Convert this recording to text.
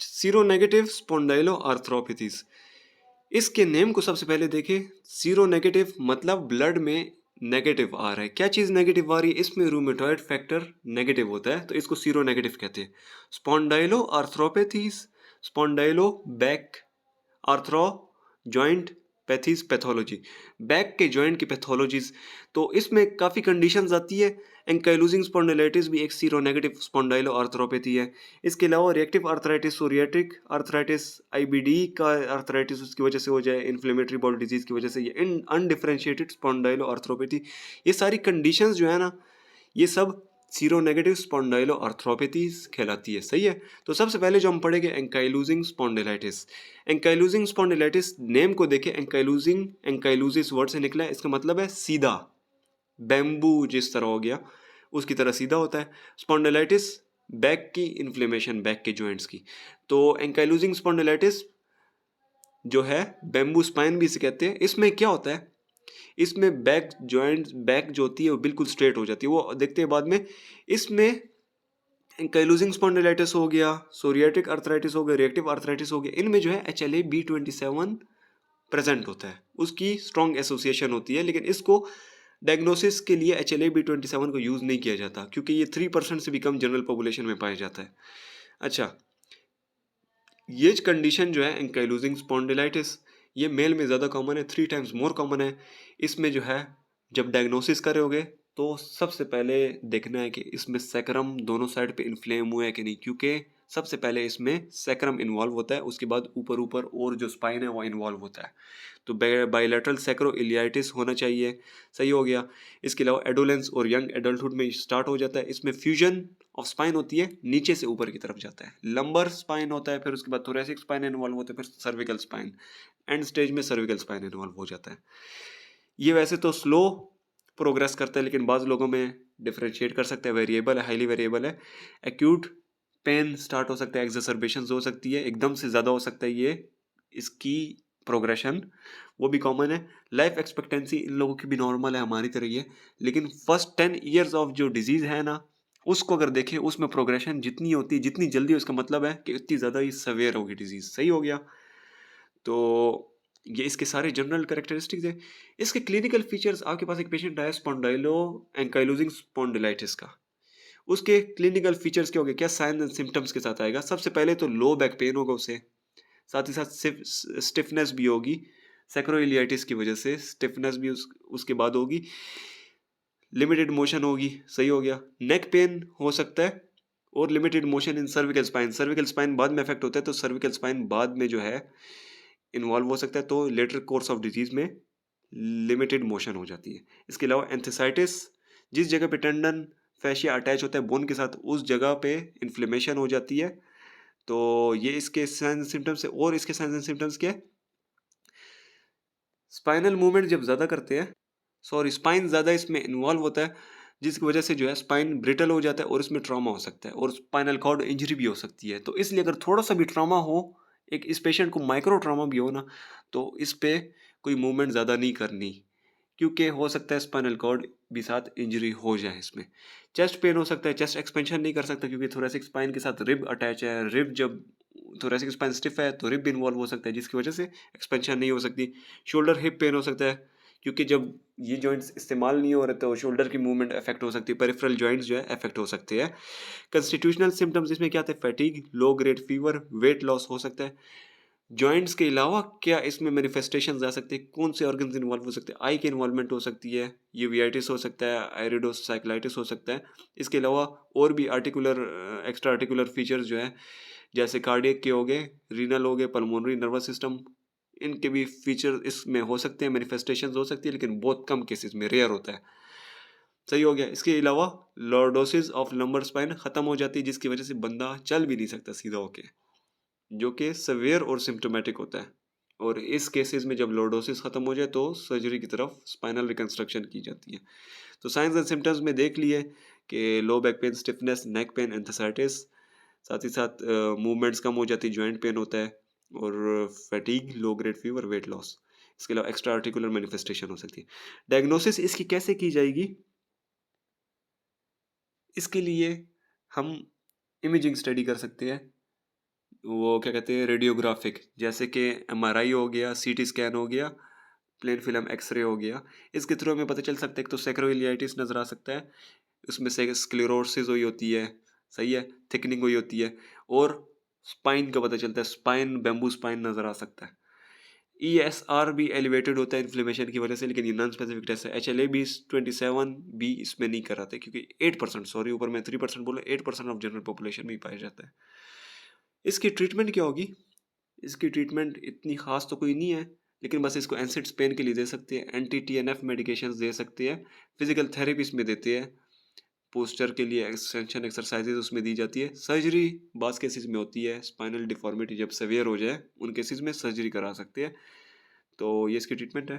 Seronegative स्पॉन्डाइलो आर्थ्रोपैथीज, इसके name को सबसे पहले देखें। सीरोनेगेटिव मतलब ब्लड में नेगेटिव आ रहा है। क्या चीज़ नेगेटिव आ रही है? इसमें रूमेटॉइड फैक्टर नेगेटिव होता है, तो इसको सीरोनेगेटिव कहते हैं। Spondylo arthropathies, spondylo back, arthro joint pathies pathology, back के जॉइंट की पैथोलॉजीज। तो इसमें काफ़ी कंडीशंस आती है। एंकाइलोजिंग स्पॉन्डिलाइटिस भी एक सीरोनेगेटिव स्पॉन्डाइलो आर्थ्रोपैथी है। इसके अलावा reactive arthritis, psoriatic arthritis, IBD का आर्थराइटिस उसकी वजह से हो जाए, इन्फ्लेमेटरी बाउल डिजीज की वजह से, ये अनडिफरेंशिएटेड स्पॉन्डाइलो आर्थ्रोपैथी, ये सारी कंडीशंस जो है ना, ये सब सीरोनेगेटिव स्पॉन्डाइलो आर्थ्रोपैथीज कहलाती है। सही है। तो सबसे पहले जो हम पढ़ेंगे ankylosing spondylitis. Ankylosing spondylitis name को देखें, एंकाइलोजिंग, एंकाइलोजिस वर्ड से निकला है, इसका मतलब है सीधा, बैम्बू जिस तरह हो गया उसकी तरह सीधा होता है। स्पॉन्डिलाइटिस बैक की इन्फ्लेमेशन, बैक के जॉइंट्स की। तो एंकाइलोजिंग स्पॉन्डिलाइटिस जो है बैम्बू स्पाइन भी इसे कहते हैं। इसमें क्या होता है, इसमें बैक जॉइंट, बैक जो होती है वो बिल्कुल स्ट्रेट हो जाती है, वो देखते हैं बाद में। इसमें एंकाइलोजिंग स्पॉन्डिलाइटिस हो गया, सोरियाटिक आर्थराइटिस हो गया, रिएक्टिव आर्थराइटिस हो गया, इनमें जो है HLA-B27 प्रेजेंट होता है, उसकी स्ट्रॉन्ग एसोसिएशन होती है। लेकिन इसको डायग्नोसिस के लिए HLA-B27 को यूज़ नहीं किया जाता, क्योंकि ये 3% से भी कम जनरल पॉपुलेशन में पाया जाता है। अच्छा, ये कंडीशन जो है एंकाइलोजिंग स्पॉन्डिलाइटिस, ये मेल में ज़्यादा कॉमन है, 3 टाइम्स मोर कॉमन है। इसमें जो है जब डायग्नोसिस करोगे तो सबसे पहले देखना है कि इसमें सैक्रम दोनों साइड पे इन्फ्लेम हुआ है कि नहीं, क्योंकि सबसे पहले इसमें सैक्रम इन्वॉल्व होता है, उसके बाद ऊपर ऊपर और जो स्पाइन है वो इन्वॉल्व होता है। तो बाइलेटरल सैक्रोइलियाइटिस होना चाहिए। सही हो गया। इसके अलावा एडोलेंस और यंग एडल्टहुड में स्टार्ट हो जाता है। इसमें फ्यूजन ऑफ स्पाइन होती है, नीचे से ऊपर की तरफ जाता है। लंबर स्पाइन होता है, फिर उसके बाद थोरेसिक स्पाइन इन्वॉल्व होता है, फिर सर्विकल स्पाइन, एंड स्टेज में सर्विकल स्पाइन इन्वॉल्व हो जाता है। ये वैसे तो स्लो प्रोग्रेस करता है, लेकिन बाज़ लोगों में डिफरेंशिएट कर सकता है, वेरिएबल है, हाईली वेरिएबल है। एक्यूट पेन स्टार्ट हो सकता है, एक्सरबेशन हो सकती है, एकदम से ज़्यादा हो सकता है ये, इसकी प्रोग्रेशन वो भी कॉमन है। लाइफ एक्सपेक्टेंसी इन लोगों की भी नॉर्मल है, हमारी तरह ही है। लेकिन फर्स्ट 10 ईयर्स ऑफ जो डिजीज़ है ना, उसको अगर देखें, उसमें प्रोग्रेशन जितनी होती है, जितनी जल्दी, उसका मतलब है कि उतनी ज़्यादा ही सवेयर होगी डिजीज़। सही हो गया। तो ये इसके सारे जनरल कैरेक्टरिस्टिक्स हैं। इसके क्लिनिकल फीचर्स, आपके पास एक पेशेंट आया स्पॉन्डाइलो एंकाइलोजिंग स्पॉन्डिलाइटिस का, उसके क्लिनिकल फीचर्स क्या हो गए, क्या साइन एंड सिम्टम्स के साथ आएगा? सबसे पहले तो लो बैक पेन होगा उसे, साथ ही साथ स्टिफनेस भी होगी, सैक्रोइलियाइटिस की वजह से स्टिफनेस भी उसके बाद होगी। लिमिटेड मोशन होगी। सही हो गया। नेक पेन हो सकता है और limited motion in cervical spine, cervical spine बाद में इफेक्ट होता है, तो सर्विकल स्पाइन बाद में जो है इन्वॉल्व हो सकता है, तो लेटर कोर्स ऑफ डिजीज में लिमिटेड मोशन हो जाती है। इसके अलावा एंथेसाइटिस, जिस जगह पे टेंडन फैशिया अटैच होता है बोन के साथ, उस जगह पे इन्फ्लेमेशन हो जाती है। तो ये इसके साइंस एंड सिम्टम्स है। और इसके साइंस एंड सिम्टम्स क्या है? स्पाइनल मूवमेंट जब ज़्यादा करते हैं, सॉरी स्पाइन ज़्यादा इसमें इन्वॉल्व होता है, जिसकी वजह से जो है स्पाइन ब्रिटल हो जाता है और इसमें ट्रॉमा हो सकता है और स्पाइनल कॉर्ड इंजरी भी हो सकती है। तो इसलिए अगर थोड़ा सा भी ट्रॉमा हो, एक इस पेशेंट को माइक्रो ट्रॉमा भी हो ना, तो इस पे कोई मूवमेंट ज़्यादा नहीं करनी, क्योंकि हो सकता है स्पाइनल कॉर्ड भी साथ इंजरी हो जाए इसमें। चेस्ट पेन हो सकता है, चेस्ट एक्सपेंशन नहीं कर सकता, क्योंकि थोरेसिक स्पाइन के साथ रिब अटैच है। रिब जब थोरेसिक स्पाइन स्टिफ है तो रिब भी इन्वॉल्व हो सकता है, जिसकी वजह से एक्सपेंशन नहीं हो सकती। शोल्डर हिप पेन हो सकता है, क्योंकि जब ये जॉइंट्स इस्तेमाल नहीं हो रहे तो शोल्डर की मूवमेंट अफेक्ट हो सकती है, पेरिफेरल जॉइंट्स जो है अफेक्ट हो सकते हैं। कंस्टिट्यूशनल सिम्टम्स इसमें क्या आते हैं? Fatigue, low grade fever, weight loss हो सकता है। जॉइंट्स के अलावा क्या इसमें मैनिफेस्टेशंस आ सकते हैं? कौन से ऑर्गन्स इन्वॉल्व हो सकते हैं? आई की इन्वॉल्वमेंट हो सकती है, यूवियाइटिस हो सकता है, आइरिडोसाइक्लाइटिस हो सकता है। इसके अलावा और भी आर्टिकुलर, एक्स्ट्रा आर्टिकुलर फीचर्स जो है, जैसे कार्डियक के हो गए, रीनल हो गए, पल्मोनरी नर्वस सिस्टम, इनके भी फीचर इसमें हो सकते हैं, मैनिफेस्टेशंस हो सकती है, लेकिन बहुत कम केसेस में, रेयर होता है। सही हो गया। इसके अलावा लॉर्डोसिस ऑफ लंबर स्पाइन खत्म हो जाती है, जिसकी वजह से बंदा चल भी नहीं सकता सीधा होके, जो कि सवेयर और सिम्टोमेटिक होता है। और इस केसेस में जब लॉर्डोसिस खत्म हो जाए तो सर्जरी की तरफ स्पाइनल रिकंस्ट्रक्शन की जाती है। तो साइंस एंड सिम्टम्स में देख लिए कि low back pain, stiffness, neck pain, enthesitis, साथ ही साथ मूवमेंट्स कम हो जाती है, जॉइंट पेन होता है, और fatigue, low grade fever, weight loss. इसके अलावा एक्स्ट्रा आर्टिकुलर मैनिफेस्टेशन हो सकती है। डायग्नोसिस इसकी कैसे की जाएगी? इसके लिए हम इमेजिंग स्टडी कर सकते हैं। वो क्या कहते हैं रेडियोग्राफिक, जैसे कि एमआरआई हो गया, सीटी स्कैन हो गया, प्लेन फिल्म एक्सरे हो गया। इसके थ्रू हमें पता चल सकता है, एक तो सैक्रोइलियाइटिस नज़र आ सकता है, उसमें से स्क्लेरोसिस हुई होती है, सही है, थिकनिंग हुई होती है, और स्पाइन का पता चलता है, स्पाइन बैम्बू स्पाइन नज़र आ सकता है। ईएसआर भी एलिवेटेड होता है इन्फ्लेमेशन की वजह से, लेकिन ये नॉन स्पेसिफिक टेस्ट है। एचएलए भी 27 बी इसमें नहीं कराते, क्योंकि 8%, सॉरी ऊपर मैं 3% बोला, 8% ऑफ जनरल पॉपुलेशन में ही पाया जाता है। इसकी ट्रीटमेंट क्या होगी? इसकी ट्रीटमेंट इतनी खास तो कोई नहीं है, लेकिन बस इसको एनसिड्स पेन के लिए दे सकते हैं, एंटी टीएनएफ मेडिकेशंस दे सकते हैं, फिजिकल थेरेपी इसमें देते हैं, पोस्चर के लिए एक्सटेंशन एक्सरसाइजेज उसमें दी जाती है। सर्जरी बास केसेस में होती है, स्पाइनल डिफॉर्मिटी जब सेवियर हो जाए उन केसेस में सर्जरी करा सकते हैं। तो ये इसकी ट्रीटमेंट है।